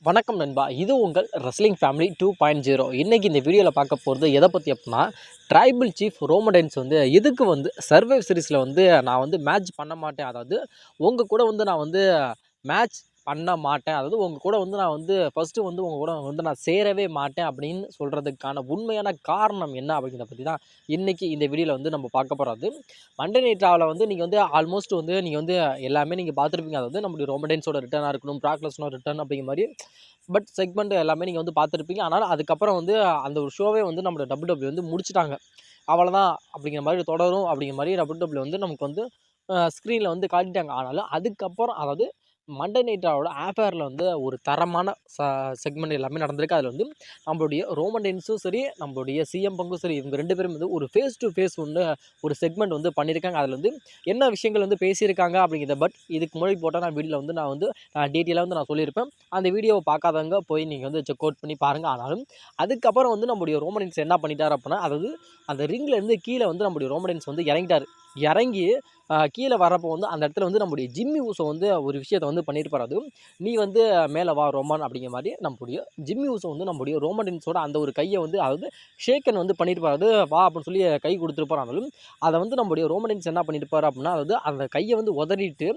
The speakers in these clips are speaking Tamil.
வணக்கம் நண்பா, இது உங்கள் ரெஸ்லிங் ஃபேமிலி 2.0. இன்றைக்கி இந்த வீடியோவில் பார்க்க போகிறது எதை பற்றி அப்படின்னா, ட்ரைபிள் சீஃப் ரோமன் ரெயின்ஸ் வந்து எதுக்கு வந்து சர்வைவர் சீரிஸில் வந்து நான் வந்து மேட்ச் பண்ண மாட்டேன், அதாவது உங்கள் கூட வந்து நான் வந்து மேட்ச் பண்ண மாட்டேன், அதாவது உங்கள் கூட வந்து நான் வந்து ஃபஸ்ட்டு வந்து உங்கள் கூட வந்து நான் சேரவே மாட்டேன் அப்படின்னு சொல்கிறதுக்கான உண்மையான காரணம் என்ன அப்படிங்கிறத பற்றி தான் இன்றைக்கி இந்த வீடியோவில் வந்து நம்ம பார்க்க போகிறது. மண்டே நைட் ராவில் வந்து நீங்கள் வந்து ஆல்மோஸ்ட் வந்து நீங்கள் வந்து எல்லாமே நீங்கள் பார்த்துருப்பீங்க. அதாவது நம்மளுடைய ரோமன் ரெயின்ஸோட ரிட்டர்னாக இருக்கணும், பிராக் லெஸ்னரோட ரிட்டர்ன் அப்படிங்கிற மாதிரி பட் செக்மெண்ட் எல்லாமே நீங்கள் வந்து பார்த்துருப்பீங்க. ஆனால் அதுக்கப்புறம் வந்து அந்த ஒரு ஷோவே வந்து நம்மளோட WWE வந்து முடிச்சுட்டாங்க. அவ்வளோதான் அப்படிங்கிற மாதிரி தொடரும் அப்படிங்கிற மாதிரி WWE வந்து நமக்கு வந்து ஸ்க்ரீனில் வந்து காட்டிட்டாங்க. ஆனாலும் அதுக்கப்புறம் அதாவது மண்டே நைட் ராவோட ஆஃபேரில் வந்து ஒரு தரமான செக்மெண்ட் எல்லாமே நடந்திருக்கு. அதில் வந்து நம்மளுடைய ரோமன் ரெயின்ஸும் சரி, நம்மளுடைய சிஎம் பங்கும் சரி, இவங்க 2 பேரும் வந்து ஒரு ஃபேஸ் டு ஃபேஸ் வந்து ஒரு செக்மெண்ட் வந்து பண்ணியிருக்காங்க. அதில் வந்து என்ன விஷயங்கள் வந்து பேசியிருக்காங்க அப்படிங்கிறத பட் இதுக்கு முன்னாடி போட்டால் நான் வீடியோவில் வந்து நான் வந்து டீட்டெயிலாக வந்து நான் சொல்லியிருப்பேன். அந்த வீடியோவை பார்க்காதவங்க போய் நீங்கள் வந்து செக் அவுட் பண்ணி பாருங்கள். ஆனாலும் அதுக்கப்புறம் வந்து நம்மளுடைய ரோமன் ரெயின்ஸ் என்ன பண்ணிட்டார் அப்படின்னா, அதாவது அந்த ரிங்லேருந்து கீழே வந்து நம்மளுடைய ரோமன் ரெயின்ஸ் வந்து இறங்கிட்டார். இறங்கி கீழே வரப்போ வந்து அந்த இடத்துல வந்து நம்முடைய ஜிம்மி ஊசோ வந்து ஒரு விஷயத்தை வந்து பண்ணியிருப்பார். அதுவும் நீ வந்து மேலே வா ரோமன் அப்படிங்கிற மாதிரி நம்மளுடைய ஜிம்மி ஊசோ வந்து நம்மளுடைய ரோமன் ரெயின்ஸோட அந்த ஒரு கையை வந்து அதாவது ஷேக்கன் வந்து பண்ணியிருப்பார். அது வா அப்படின்னு சொல்லி கை கொடுத்துருப்பார். ஆனாலும் அதை வந்து நம்மளுடைய ரோமன் ரெயின்ஸ் என்ன பண்ணியிருப்பார் அப்படின்னா, அதாவது அந்த கையை வந்து உதறிட்டு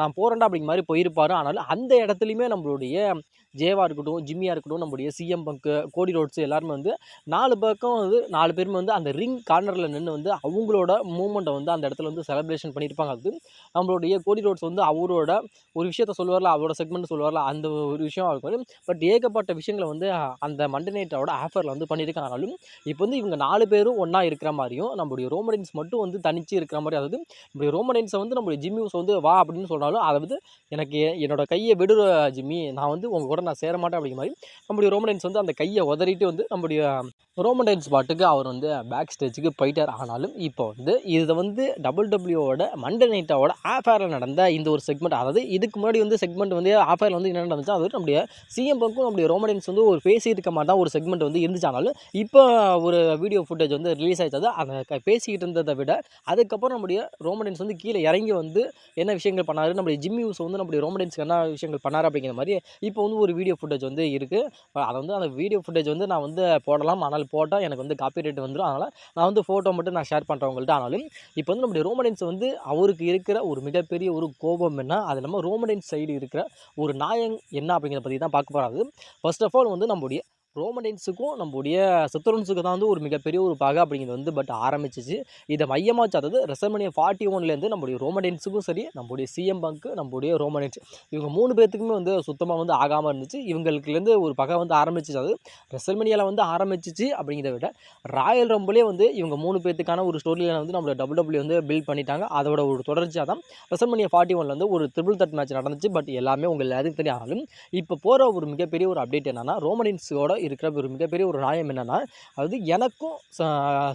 நான் போகிறேன்டா அப்படிங்கிற மாதிரி போயிருப்பார். ஆனாலும் அந்த இடத்துலையுமே நம்மளுடைய ஜேவா இருக்கட்டும், ஜிம்மியாக இருக்கட்டும், நம்மளுடைய சிஎம் பங்கு, கோடி ரோட்ஸ் எல்லாருமே வந்து 4 பக்கம் வந்து 4 பேருமே வந்து அந்த ரிங் கார்னரில் நின்று வந்து அவங்களோட மூமெண்ட்டை வந்து அந்த இடத்துல வந்து செலிப்ரேஷன் பண்ணியிருப்பாங்க. அது நம்மளுடைய கோடி ரோட்ஸ் வந்து அவரோட ஒரு விஷயத்த சொல்லுவார்ல, அவரோட செக்மெண்ட் சொல்லுவார்ல, அந்த ஒரு விஷயம் இருக்கும். பட் ஏகப்பட்ட விஷயங்களை வந்து அந்த மண்டே நைட்டோட ஆஃபரில் வந்து பண்ணியிருக்காங்க. ஆனாலும் இப்போ வந்து இவங்க 4 பேரும் ஒன்றா இருக்கிற மாதிரியும், நம்மளுடைய ரோமன் ரெயின்ஸ் மட்டும் வந்து தனிச்சு இருக்கிற மாதிரி, அதாவது நம்மளுடைய ரோமன் ரெயின்ஸை வந்து நம்மளுடைய ஜிம்மி ஊசோ வந்து வா அப்படின்னு சொன்னாலும், அதை வந்து எனக்கு என்னோட கையை விடுற ஜிம்மி, நான் வந்து உங்கள் கூட நான் சேர மாட்டேன் அப்படிங்கிற மாதிரி நம்மளுடைய ரோமன் ரெயின்ஸ் வந்து அந்த கையை உதறிட்டு வந்து நம்மளுடைய ரோமன் ரெயின்ஸ் பாட்டுக்கு அவர் வந்து பேக் ஸ்டேஜுக்கு போயிட்டார். ஆனாலும் இப்போ வந்து இதை வந்து WWE மண்டே நைட்டோட ஆஃபேரில் நடந்த இந்த ஒரு செக்மெண்ட், அதாவது இதுக்கு முன்னாடி வந்து செக்மெண்ட் வந்து ஆஃபேரில் வந்து என்ன நடந்துச்சு, அதாவது நம்முடைய சிஎம் பங்கும் நம்முடைய ரோமன் ரெயின்ஸ் வந்து ஒரு பேசியிருக்க மாதிரி தான் ஒரு செக்மெண்ட் வந்து இருந்துச்சு. ஆனாலும் இப்போ ஒரு வீடியோ ஃபுட்டேஜ் வந்து ரிலீஸ் ஆயிடுச்சு. அந்த பேசிக்கிட்டு இருந்ததை விட அதுக்கப்புறம் நம்முடைய ரோமன் ரெயின்ஸ் வந்து கீழே இறங்கி வந்து என்ன விஷயங்கள் பண்ணார், நம்முடைய ஜிம்மி ஊசோ வந்து நம்முடைய ரோமன் ரெயின்ஸ்க்கு என்ன விஷயங்கள் பண்ணார் அப்படிங்கிற மாதிரி இப்போ வந்து ஒரு வீடியோ ஃபுட்டேஜ் வந்து இருக்குது. அதை வந்து அந்த வீடியோ ஃபுட்டேஜ் வந்து நான் வந்து போடலாம், ஆனால் போட்டால் எனக்கு வந்து காப்பிரைட் வந்துடும். அதனால் நான் வந்து ஃபோட்டோ மட்டும் நான் ஷேர் பண்ணுறேன் உங்கள்கிட்ட. ஆனாலும் இப்போ வந்து நம்முடைய ரோமன் ரெயின்ஸ் வந்து அவருக்கு இருக்கிற ஒரு மிகப்பெரிய ஒரு கோபம் என்ன, அது இல்லாமல் ரோமன் ரெயின்ஸ் சைடு இருக்கிற ஒரு நியாயம் என்ன அப்படிங்கிறத பற்றி தான் பார்க்க போகிறாரு. ஃபர்ஸ்ட் ஆஃப் ஆல் வந்து நம்முடைய ரோமன் ரெயின்ஸுக்கும் நம்முடைய செத்தரோன்ஸுக்கு தான் வந்து ஒரு மிகப்பெரிய ஒரு பகை அப்படிங்கிறது வந்து பட் ஆரம்பிச்சிச்சு. இதை மையமாக வச்சு, அதாவது ரெசல்மனியா 41 நம்முடைய ரோமன் ரெயின்ஸுக்கும் சரி, நம்முடைய சிஎம் பங்கு, நம்முடைய ரோமன் ரெயின்ஸ், இவங்க 3 பேர்த்துக்குமே வந்து சுத்தமாக வந்து ஆகாமல் இருந்துச்சு. இவங்களுக்குலேருந்து ஒரு பகை வந்து ஆரம்பிச்சிச்சு. அது ரெசல்மனியாவில் வந்து ஆரம்பிச்சிச்சு அப்படிங்கிறத விட ராயல் ரம்பிளே வந்து இவங்க 3 பேர்த்துக்கான ஒரு ஸ்டோரியில் வந்து நம்மளோட WWE வந்து பில்ட் பண்ணிட்டாங்க. அதோட ஒரு தொடர்ச்சியாக தான் ரெசல்மனியா 41 வந்து ஒரு ட்ரிபிள் தட் மேட்ச் நடந்துச்சு. பட் எல்லாமே உங்கள் எல்லாருக்கும் தெரியும். ஆனாலும் இப்போ போகிற ஒரு மிகப்பெரிய ஒரு அப்டேட் என்னன்னா, ரோமன் ரெயின்ஸோட இருக்கிற ஒரு மிகப்பெரிய ஒரு நியாயம் என்னன்னா, அதாவது எனக்கும்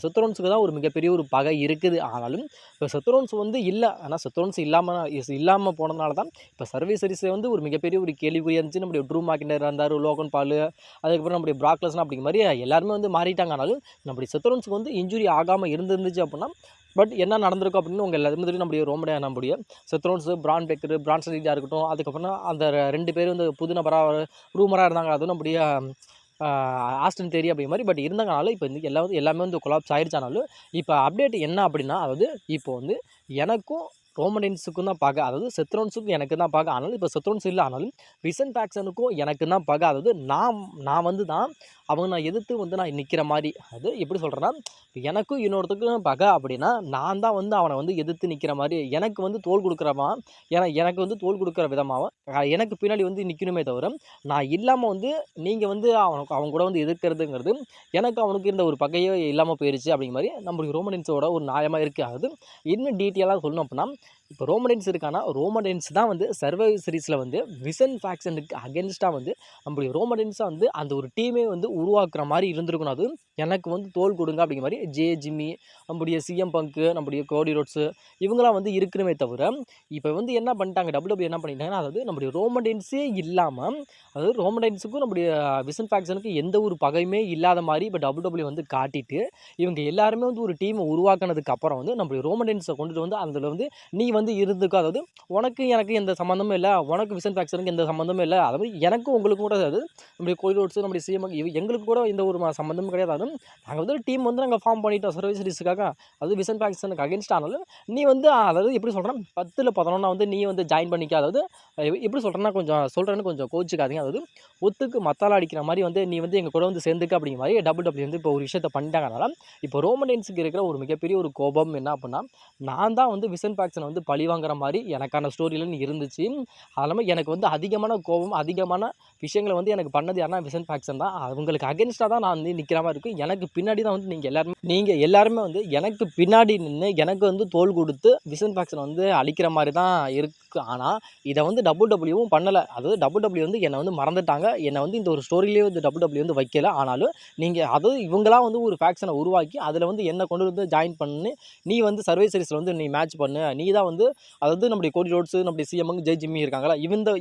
செத்தரோன்ஸுக்கு தான் ஒரு மிகப்பெரிய ஒரு பகை இருக்குது. ஆனாலும் இப்போ செத்தரோன்ஸ் வந்து இல்லை, ஆனால் செத்தரோன்ஸ் இல்லாமல் போனதுனால தான் இப்போ சர்வே சீரிஸில் வந்து ஒரு மிகப்பெரிய ஒரு கேள்விக்குறியாக இருந்துச்சு. நம்முடைய ட்ரூ மேக்கினர் இருந்தார், லோகன் பால், அதுக்கப்புறம் நம்முடைய பிராக் லெஸ்னர் அப்படிங்கிற மாதிரி எல்லாருமே வந்து மாறிட்டாங்க. ஆனாலும் நம்முடைய செத்தரோன்ஸுக்கு வந்து இன்ஜுரி ஆகாமல் இருந்துச்சு அப்படின்னா பட் என்ன நடந்திருக்கும் அப்படின்னு உங்கள் எல்லாருமே தெரியும். நம்முடைய செத்ரோன்ஸ், பிரான் பேக்கர், பிரான்சன் ரீடாக இருக்கட்டும், அதுக்கப்புறம் அந்த 2 பேர் வந்து புது நபராக ரூமராக இருந்தாங்க. அதுவும் நம்முடைய ஆஸ்டன் தேரி அப்படிங்கிற மாதிரி பட் இருந்தாங்கனாலும் இப்போ வந்து எல்லாமே வந்து கொலாப்ஸ் ஆகிடுச்சானாலும் இப்போ அப்டேட் என்ன அப்படின்னா, அதாவது இப்போ வந்து எனக்கும் ரோமன் ரெயின்ஸுக்கும் தான் பகை, அதாவது செத்ரோன்ஸுக்கும் எனக்கு தான் பகை. ஆனாலும் இப்போ செத்ரோன்ஸ் இல்லை, ஆனாலும் விசன் ஃபேக்ஷனுக்கும் எனக்கு தான் பகை. அதாவது நான் வந்து தான் அவங்க நான் எதிர்த்து வந்து நான் நிற்கிற மாதிரி, அது எப்படி சொல்கிறேன்னா, எனக்கும் இன்னொருத்தருக்கும் பகை அப்படின்னா நான் தான் வந்து அவனை வந்து எதிர்த்து நிற்கிற மாதிரி, எனக்கு வந்து தோள் கொடுக்குறவா, எனக்கு வந்து தோள் கொடுக்குற விதமாகவும் எனக்கு பின்னாடி வந்து நிற்கணுமே தவிர, நான் இல்லாமல் வந்து நீங்கள் வந்து அவங்க கூட வந்து எதிர்க்கிறதுங்கிறது எனக்கு அவனுக்கு இருந்த ஒரு பகையே இல்லாமல் போயிடுச்சு அப்படிங்கிற மாதிரி நம்மளுக்கு ரோமன் ரெயின்ஸோட ஒரு நியாயமாக இருக்குது. அது இன்னும் டீட்டெயிலாக சொல்லணும் அப்படின்னா, இப்போ ரோமன் ரெயின்ஸ் இருக்கானா, ரோமன் ரெயின்ஸ் தான் வந்து சர்வைவர் சீரிஸில் வந்து விசன் ஃபேக்ஷனுக்கு அகென்ஸ்டாக வந்து நம்மளுடைய ரோமன் ரெயின்ஸாக வந்து அந்த ஒரு டீமே வந்து உருவாக்குற மாதிரி இருந்திருக்கணும். அது எனக்கு வந்து தோள் கொடுங்க அப்படிங்கிற மாதிரி ஜிம்மி, நம்முடைய சிஎம் பங்கு, நம்முடைய கோடி ரோட்ஸு இவங்களாம் வந்து இருக்கணுமே தவிர, இப்போ வந்து என்ன பண்ணிட்டாங்க, WWE என்ன பண்ணிட்டாங்கன்னா, அதாவது நம்முடைய ரோமன் ரெயின்ஸே இல்லாமல், அதாவது ரோமன் ரெயின்ஸுக்கும் நம்முடைய விசன் ஃபேக்ஷனுக்கு எந்த ஒரு பகையுமே இல்லாத மாதிரி இப்போ WWE வந்து காட்டிட்டு, இவங்க எல்லாருமே வந்து ஒரு டீமை உருவாக்குனதுக்கு அப்புறம் வந்து நம்முடைய ரோமன் ரெயின்ஸை கொண்டுட்டு வந்து அதில் வந்து நீ வந்து இருந்துக்கும், அதாவது உனக்கு எனக்கு எந்த சம்மந்தமும் இல்லை, உனக்கு விசன் ஃபேக்ஷனுக்கு எந்த சம்மந்தமும் இல்லை, அதாவது எனக்கும் உங்களுக்கும் கூட அது நம்முடைய கோயில் ரோட்ஸு நம்முடைய சிஎம் எங்களுக்கு கூட எந்த ஒரு சம்மந்தமும் கிடையாது. அதுவும் நாங்கள் வந்து டீம் வந்து நாங்கள் ஃபார்ம் பண்ணிட்டோம் சர்வீஸ் சீரிஸுக்காக, அது விசன் ஃபேக்ஷனுக்கு அகேன்ஸ்ட் ஆனாலும் நீ வந்து அதாவது எப்படி சொல்கிறேன் 10ல் 11 வந்து நீ வந்து ஜாயின் பண்ணிக்க, அதாவது எப்படி சொல்கிறேன்னா கொஞ்சம் சொல்கிறேன்னு கொஞ்சம் கோச்சிக்காதீங்க, அதாவது ஒத்துக்கு மத்தால அடிக்கிற மாதிரி வந்து நீ வந்து எங்கள் கூட வந்து சேர்ந்துக்க அப்படிங்கிற மாதிரி டபிள்யூ வந்து இப்போ ஒரு விஷயத்த பண்ணிட்டாங்கனால இப்போ ரோமன் இருக்கிற ஒரு மிகப்பெரிய ஒரு கோபம் என்ன அப்படின்னா, நான் தான் வந்து விசன் ஃபேக்ஷனை வந்து பழி வாங்குற மாதிரி எனக்கான ஸ்டோரியில இருந்துச்சு. அது இல்லாமல் எனக்கு வந்து அதிகமான கோபம், அதிகமான விஷயங்களை வந்து எனக்கு பண்ணது யாருன்னா விசன் ஃபேக்ஷன் தான். அவங்களுக்கு அகேன்ஸ்டாக தான் நான் வந்து நிற்கிற மாதிரி இருக்குது. எனக்கு பின்னாடி தான் வந்து நீங்கள் எல்லாருமே வந்து எனக்கு பின்னாடி நின்று எனக்கு வந்து தோள் கொடுத்து விசன் ஃபேக்ஷனை வந்து அழிக்கிற மாதிரி தான் இருக்குது. ஆனால் இதை வந்து டபிள்யூவும் பண்ணலை. அதாவது டபிள்யூ வந்து என்னை வந்து மறந்துட்டாங்க, என்னை வந்து இந்த ஒரு ஸ்டோரியிலே வந்து டபிள்யூ வந்து வைக்கல. ஆனாலும் நீங்கள் அதாவது இவங்களாம் வந்து ஒரு ஃபேக்ஷனை உருவாக்கி அதில் வந்து என்னை கொண்டு வந்து ஜாயின் பண்ணி நீ வந்து சர்வே சீரிஸில் வந்து நீ மேட்ச் பண்ணு, நீ தான் வந்து அதாவது நம்முடைய கோடி ரோட்ஸு நம்முடைய சிஎம்முங்க ஜெய் ஜிம்மி இருக்காங்களா,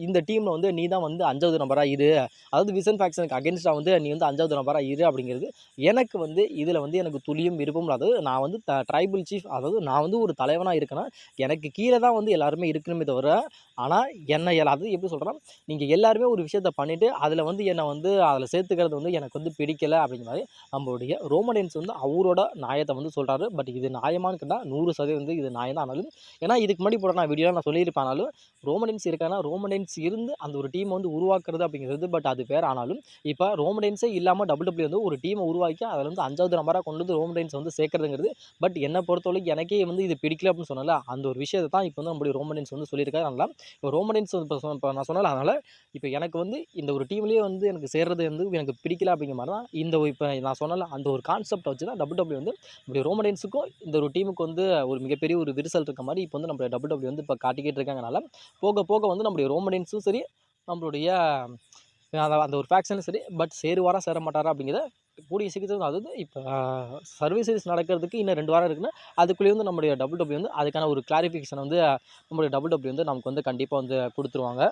இந்த டீமில் வந்து நீ தான் வந்து 5வது நம்பராக இரு, அதாவது விசன் ஃபேக்ஷனுக்கு அகேன்ஸ்டாக வந்து நீ வந்து 5வது நம்பராக இரு அப்படிங்கிறது எனக்கு வந்து இதில் வந்து எனக்கு துளியும் விருப்பம் இல்லாது. நான் வந்து ட்ரைபல் சீஃப், அதாவது நான் வந்து ஒரு தலைவனாக இருக்கேன்னா எனக்கு கீழே தான் வந்து எல்லாருமே இருக்கணுமே தவிர, ஆனால் என்னை அது எப்படி சொல்கிறேன், நீங்கள் எல்லாருமே ஒரு விஷயத்த பண்ணிவிட்டு அதில் வந்து என்னை வந்து அதில் சேர்த்துக்கிறது வந்து எனக்கு வந்து பிடிக்கலை அப்படிங்கிற மாதிரி நம்மளுடைய ரோமன் வந்து அவரோட நியாயத்தை வந்து சொல்கிறாரு. பட் இது நியாயமானு கேட்டால் 100% வந்து இது நியாயம் தான். ஆனாலும் ஏன்னா இதுக்கு முன்னாடி போட நான் வீடியோவில் நான் சொல்லியிருப்பேன், ஆனாலும் ரோமன் இருக்காங்கன்னா ரோமன் இருந்து அந்த ஒரு டீமை வந்து உருவாக்குறது அப்படிங்கிறது பட் அது வேறு. ஆனாலும் இப்போ ரோமன் இல்லாமல் டபிள்யூ வந்து ஒரு டீமை உருவாக்கி அதில் வந்து 5வது நம்பராக கொண்டு வந்து ரோமன் வந்து சேர்க்கறதுங்கிறது பட் என்னை பொறுத்தவரைக்கும் எனக்கே வந்து இது பிடிக்கல அப்படின்னு சொன்னால அந்த ஒரு விஷயத்தை தான் இப்போ வந்து நம்மளுடைய ரோமன் வந்து சொல்லியிருக்காரு. அதனால் இப்போ ரோமன் இப்போ நான் சொன்னல, அதனால் இப்போ எனக்கு வந்து இந்த ஒரு டீம்லேயே வந்து எனக்கு சேர்றது வந்து எனக்கு பிடிக்கல அப்படிங்கிற மாதிரி தான் இந்த இப்போ நான் சொன்னல அந்த ஒரு கான்செப்டை வச்சு தான் டபிள்யூ வந்து நம்மளுடைய ரோமன்ஸுக்கும் இந்த ஒரு டீமுக்கு வந்து ஒரு மிகப்பெரிய ஒரு விரிசல் இருக்க மாதிரி இப்போ வந்து நம்மளுடைய டபிள்யூ வந்து இப்போ காட்டிக்கிட்டு இருக்காங்கனால போக போக வந்து நம்மளுடைய ரோமன்ஸும் சரி நம்மளுடைய அந்த ஒரு ஃபேக்ஷனும் சரி பட் சேருவாரா சேர மாட்டாரா அப்படிங்கிறத கூடிய சீக்கிரம், அதாவது இப்போ சர்வீஸ் சீரிஸ் நடக்கிறதுக்கு இன்னும் 2 வாரம் இருக்குன்னா அதுக்குள்ளேயே வந்து நம்மளுடைய டபிள்யூ வந்து அதுக்கான ஒரு கிளாரிஃபிகேஷன் வந்து நம்மளுடைய டபிள்யூ வந்து நமக்கு வந்து கண்டிப்பாக வந்து கொடுத்துருவாங்க.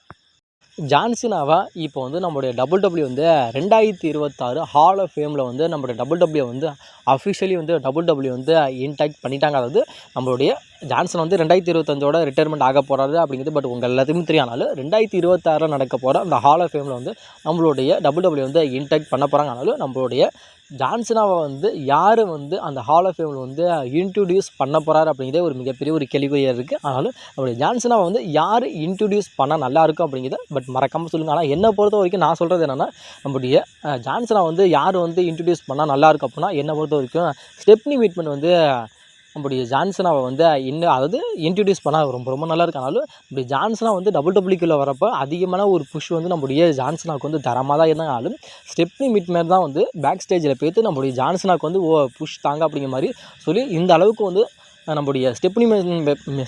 ஜான்சினாவா இப்போ வந்து நம்மளுடைய டபிள்யூ வந்து 2026 ஹால் ஆஃப் ஃபேமில் வந்து நம்மளுடைய டபிள்யூ வந்து அஃபிஷியலி வந்து டபிள்யூ வந்து இன்டாக்ட் பண்ணிட்டாங்க. அதாவது நம்மளுடைய ஜான்சன் வந்து 2025 ரிட்டையர்மெண்ட் ஆக போகிறாரு அப்படிங்கிறது பட் உங்கள் எல்லாத்துக்கும் தெரியானாலும் 2026 நடக்க போகிற அந்த ஹால் ஆஃப் ஃபேமில் வந்து நம்மளுடைய டபிள்யூ வந்து இன்டாக்ட் பண்ண போகிறாங்க. ஆனாலும் நம்மளுடைய ஜான்சனாவை வந்து யார் வந்து அந்த ஹால் ஆஃப் ஃபேமில் வந்து இன்ட்ரடியூஸ் பண்ண போகிறாரு அப்படிங்கிறதே ஒரு மிகப்பெரிய ஒரு கேள்விக்குறியாக இருக்குது. ஆனாலும் நம்மளுடைய ஜான்சனாவை வந்து யார் இன்ட்ரடியூஸ் பண்ணால் நல்லாயிருக்கும் அப்படிங்கிறத பட் மறக்காமல் சொல்லுங்கள். ஆனால் என்னை பொறுத்த வரைக்கும் நான் சொல்கிறது என்னென்னா நம்மளுடைய ஜான்சனை வந்து யார் வந்து இன்ட்ரடியூஸ் பண்ணால் நல்லாயிருக்கும் அப்படின்னா என்னை பொறுத்த வரைக்கும் ஸ்டெப்னி மீட்மெண்ட் வந்து நம்முடைய ஜான்சனாவை வந்து இன்னும் அதாவது இன்ட்ரடியூஸ் பண்ணால் ரொம்ப ரொம்ப நல்லா இருக்கு. ஆனாலும் இப்படி ஜான்சனா வந்து டபிள்யூக்குள்ளே வரப்போ அதிகமான ஒரு புஷ் வந்து நம்முடைய ஜான்சனாவுக்கு வந்து தரமாக தான் இருந்தாலும் ஸ்டெப்னி மீட்மேன் தான் வந்து பேக் ஸ்டேஜில் போய்த்து நம்முடைய ஜான்சனாவுக்கு வந்து புஷ் தாங்க அப்படிங்கிற மாதிரி சொல்லி இந்த அளவுக்கு வந்து நம்முடைய ஸ்டெப்னி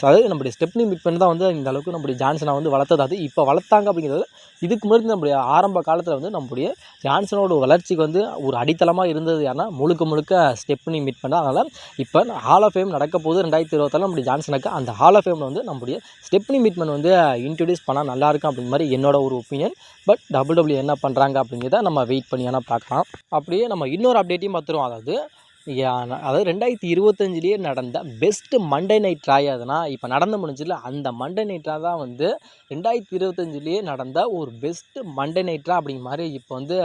அதாவது நம்முடைய ஸ்டெப்னி மீட்மேன் தான் வந்து இந்த அளவுக்கு நம்முடைய ஜான்சனா வந்து வளர்த்தது. அது இப்போ வளர்த்தாங்க அப்படிங்கிறது இதுக்கு முன்னாடி நம்முடைய ஆரம்ப காலத்தில் வந்து நம்முடைய ஜான்சனோட வளர்ச்சிக்கு வந்து ஒரு அடித்தளமாக இருந்தது யாருன்னா முழுக்க ஸ்டெப்னி மீட்மேன் தான். அதனால் இப்போ ஹால் ஆஃப் ஃபேம் நடக்க போது 2026 நம்முடைய ஜான்சனுக்கு அந்த ஹால் ஆஃப் ஃபேமில் வந்து நம்முடைய ஸ்டெப்னி மீட்மேன் வந்து இன்ட்ரடியூஸ் பண்ணால் நல்லாயிருக்கும் அப்படிங்கிற மாதிரி என்னோட ஒரு ஒப்பீனியன். பட் டபிள்யூ என்ன பண்ணுறாங்க அப்படிங்கிறத நம்ம வெயிட் பண்ணி வேணால் பார்க்கலாம். அப்படியே நம்ம இன்னொரு அப்டேட்டையும் பார்த்துருவோம். அதாவது 2025 நடந்த பெஸ்ட்டு மண்டே நைட் ட்ரா எதுனா இப்போ நடந்து முடிஞ்சில்ல அந்த மண்டே நைட் ட்ரா தான் வந்து 2025 நடந்த ஒரு பெஸ்ட்டு மண்டே நைட் ட்ரா அப்படிங்கிற மாதிரி இப்போ வந்து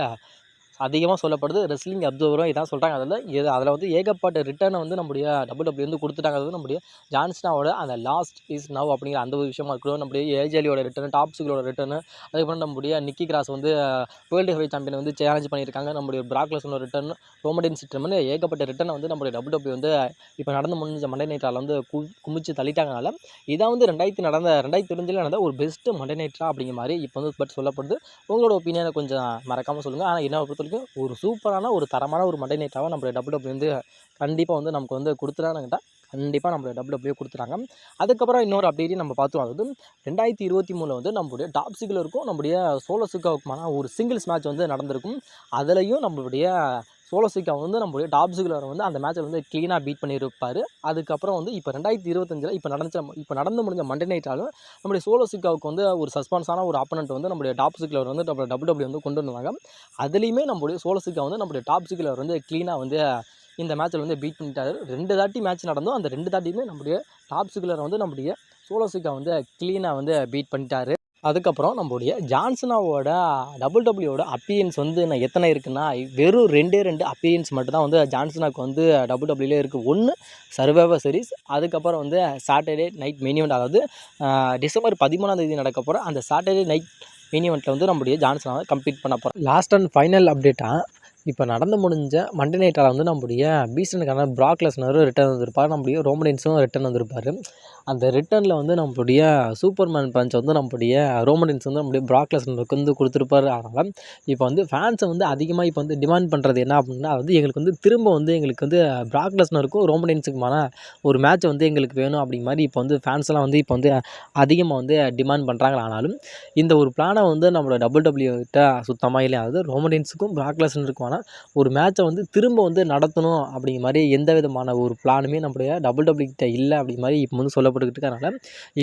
அதிகமாக சொல்லப்படுது. ரெஸ்லிங் அப்சர்வரும் இதான் சொல்கிறாங்க. அதில் வந்து ஏகப்பட்ட ரிட்டர்னை வந்து நம்முடைய டபிள்யூ வந்து கொடுத்துட்டாங்க. அதாவது நம்முடைய ஜான்சனாவோட அந்த லாஸ்ட் இஸ் நவ் அப்படிங்கிற அந்த ஒரு விஷயமா இருக்கட்டும், நம்முடைய ஏஜலியோட ரிட்டர்ன், டாப்ஸுகளோட ரிட்டர்னு, அதுக்கப்புறம் நம்முடைய நிக்கி கிராஸ் வந்து வேர்ல்டு ஹெவி சாம்பியன் வந்து சேலஞ்ச் பண்ணியிருக்காங்க, நம்முடைய பிராக் லெஸ்னர் ரிட்டர்ன், ரோமன் ரிட்டர்ன், ஏகப்பட்ட ரிட்டர்னை வந்து நம்முடைய டபிள்யூ வந்து இப்போ நடந்து முடிஞ்ச மண்டே நைட்டால் வந்து குமிச்சு தள்ளிட்டாங்கனால இதான் வந்து 2025 நடந்த ஒரு பெஸ்ட்டு மண்டே நைட்ரா அப்படிங்கிற மாதிரி இப்போ வந்து பட் சொல்லப்படுது. உங்களோட ஒப்பீனியனை கொஞ்சம் மறக்காமல் சொல்லுங்கள். ஆனால் என்ன பொறுத்த ஒரு சூப்பரான ஒரு தரமான ஒரு மண்டே நைட்டாக நம்மளுடைய டபிள்யூ வந்து கண்டிப்பாக வந்து நமக்கு வந்து கொடுத்துட்டாங்கட்டா கண்டிப்பாக நம்மளுடைய டபிள்யூ கொடுத்துட்டாங்க. அதுக்கப்புறம் இன்னொரு அப்டேட்டையும் நம்ம பார்த்தோம். அதாவது 2023 வந்து நம்மளுடைய டாப் சிக்லருக்கும் நம்முடைய சோலோ சிக்காவுக்குமான ஒரு சிங்கிள்ஸ் மேட்ச் வந்து நடந்திருக்கும். அதுலேயும் நம்மளுடைய சோலோ சிக்கா வந்து நம்மளுடைய டாப் சிக்லரை வந்து அந்த மேட்ச்சில் வந்து க்ளீனாக பீட் பண்ணியிருப்பார். அதுக்கப்புறம் வந்து இப்போ 2025 இப்போ நடந்து முடிஞ்ச மண்டே நைட்டாலும் நம்முடைய சோலோ சிக்காவுக்கு வந்து ஒரு சஸ்பான்ஸான ஒரு ஆப்பனண்ட் வந்து நம்மளுடைய டாப் சிக்லர் வந்து நம்ம டபிள்யூ வந்து கொண்டு வந்தாங்க. அதுலேயுமே நம்மளுடைய சோலோ சிக்கா வந்து நம்மளுடைய டாப் சிக்லர் வந்து க்ளீனாக வந்து இந்த மேட்ச்சில் வந்து பீட் பண்ணிட்டாரு. 2 தாட்டி மேட்ச் நடந்தோம். அந்த 2 தாட்டியுமே நம்முடைய டாப் சிக்லரை வந்து நம்முடைய சோலோ சிக்கா வந்து க்ளீனாக வந்து பீட் பண்ணிட்டாரு. அதுக்கப்புறம் நம்மளுடைய ஜான்சனாவோட டபிள்யூட அப்பியரன்ஸ் வந்து நான் எத்தனை இருக்குன்னா, வெறும் 2 அப்பியரன்ஸ் மட்டும் தான் வந்து ஜான்சனாவுக்கு வந்து டபிள்யூல இருக்குது. ஒன்று சர்வைவர் சீரிஸ், அதுக்கப்புறம் வந்து சாட்டர்டே நைட் மெயின் ஈவெண்ட், அதாவது டிசம்பர் 13ஆம் தேதி நடக்க போகிற அந்த சாட்டர்டே நைட் மெயின் ஈவெண்ட்டில் வந்து நம்மளுடைய ஜான்சனாவை கம்ப்ளீட் பண்ண போகிறோம். லாஸ்ட் அண்ட் ஃபைனல் அப்டேட்டாக இப்போ நடந்து முடிஞ்ச மண்டே நைட்டால் வந்து நம்முடைய பீஸ்டனுக்கான பிராக் லெஸ்னரும் ரிட்டர்ன் வந்திருப்பார், நம்முடைய ரோமன் ரிட்டர்ன் வந்திருப்பார். அந்த ரிட்டர்னில் வந்து நம்மளுடைய சூப்பர்மேன் பஞ்ச் வந்து நம்மளுடைய ரோமன் வந்து நம்முடைய பிராக் லெஸ்னருக்கு வந்து கொடுத்துருப்பாரு. அதனால் இப்போ வந்து ஃபேன்ஸை வந்து அதிகமாக இப்போ வந்து டிமாண்ட் பண்ணுறது என்ன அப்படின்னா, வந்து எங்களுக்கு வந்து திரும்ப வந்து எங்களுக்கு வந்து பிராக் லெஸ்னருக்கும் ரோமன் ஒரு மேட்ச் வந்து எங்களுக்கு வேணும் அப்படிங்கிற மாதிரி இப்போ வந்து ஃபேன்ஸ்லாம் வந்து இப்போ வந்து அதிகமாக வந்து டிமாண்ட் பண்ணுறாங்க. ஆனாலும் இந்த ஒரு பிளானை வந்து நம்மளோட டபிள்யூகிட்ட சுத்தமாக இல்லை. அதாவது ரோமன் பிராக் லெஸ்னருக்குமான ஒரு மேட்சை வந்து திரும்ப வந்து நடத்தணும் அப்படிங்கிற மாதிரி எந்த விதமான ஒரு பிளானுமே நம்மளுடைய டபிள்யூ கிட்ட இல்லை அப்படிங்கிற மாதிரி இப்போ வந்து சொல்லப்பட்டுக்கிட்டு இருக்கறனால,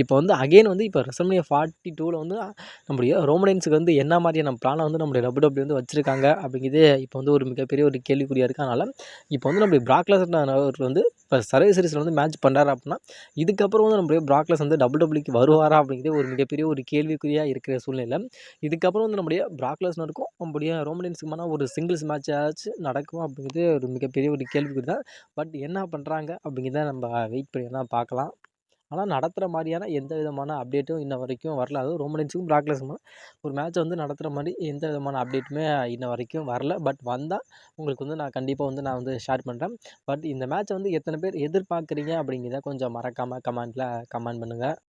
இப்போ வந்து அகைன் வந்து இப்போ ரெசல்மனியா 42ல் வந்து நம்முடைய ரோமன் வந்து என்ன மாதிரியான பிளானை வந்து நம்முடைய டபிள்யூ வந்து வச்சுருக்காங்க அப்படிங்கிறது இப்போ வந்து ஒரு மிகப்பெரிய ஒரு கேள்விக்குறியாக இருக்குது. அதனால் இப்போ வந்து நம்முடைய பிராக் லெஸ்னர் வந்து இப்போ சர்வைவர் சீரிஸில் வந்து மேட்ச் பண்ணுறாரு அப்படின்னா, இதுக்கப்புறம் வந்து நம்முடைய பிராக் லெஸ்னர் வந்து டபிள்யூக்கு வருவாரா அப்படிங்கிறது ஒரு மிகப்பெரிய ஒரு கேள்விக்குறியாக இருக்கிற சூழ்நிலை. இதுக்கப்புறம் வந்து நம்முடைய பிராக் லெஸ்னருக்கும் நம்முடைய ரோமன் ஒரு சிங்கிள்ஸ் மேட்சாச்சும் நடக்கும் அப்படிங்கிறது ஒரு மிகப்பெரிய ஒரு கேள்விக்குறி தான். பட் என்ன பண்ணுறாங்க அப்படிங்கிறத நம்ம வெயிட் பண்ணி தான் பார்க்கலாம். ஆனால் நடத்துகிற மாதிரியான எந்த விதமான அப்டேட்டும் இன்ன வரைக்கும் வரல. அதுவும் ரோமன் பிராக் லெஸ்னரும் ஒரு மேட்சை வந்து நடத்துகிற மாதிரி எந்த விதமான அப்டேட்டுமே இன்ன வரைக்கும் வரல. பட் வந்தால் உங்களுக்கு வந்து நான் கண்டிப்பாக வந்து நான் வந்து ஷேர் பண்ணுறேன். பட் இந்த மேட்சை வந்து எத்தனை பேர் எதிர்பார்க்குறீங்க அப்படிங்கிறத கொஞ்சம் மறக்காமல் கமெண்ட் பண்ணுங்கள்.